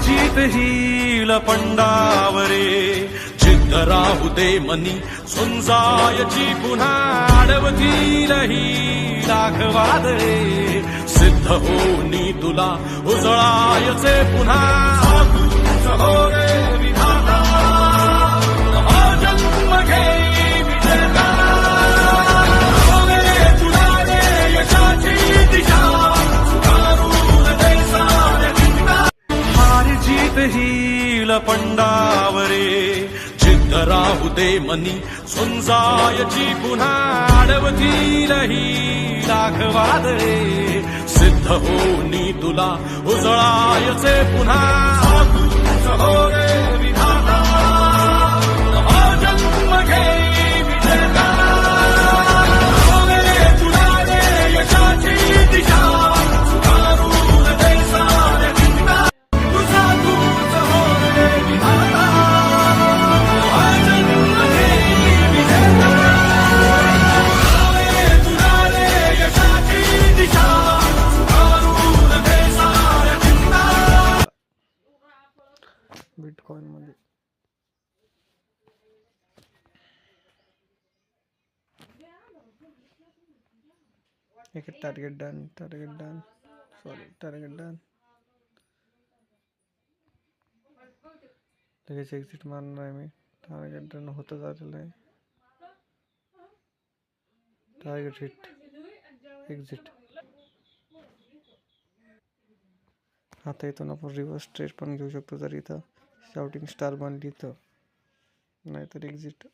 जीत ही लपंडावरे जिद्द राहू दे मनी सुंजायची पुन्हा अडवतील ही लाखवादळे सिद्ध होनी तुला उजळायचे पुन्हा हो रे विधाता हा जन्म घेई विजेता हो रे तुला रे यशाची दिशा सुधारून दे साऱ्या जिंकता हार जीत ही लपंडावरे जिद्द राहू दे मनी सुंजायची पुन्हा अडवतील ही लाखवादळे सिद्ध होनी तुला उजळायचे पुन्हा हो रे विधाता हा जन्म घेई विजेता हो रे तुला रे यशाची दिशा सुधारून दे साऱ्या जिंकता तुझा तूच हो रे विधाता हा जन्म घेई विजेता हो रे तुला रे यशाची दिशा सुधारून दे साऱ्या जिंकता बिटकॉइन मध्ये एक टार्गेट डन लगेच एक्झिट मारणार आहे मी. टार्गेट डन होतं झालेलं आहे. Target hit exit. आता इथून आपण रिव्हर्स ट्रेड पण घेऊ शकतो जर इथं शाउटिंग स्टार बनली तर, नाहीतर एक्झिट.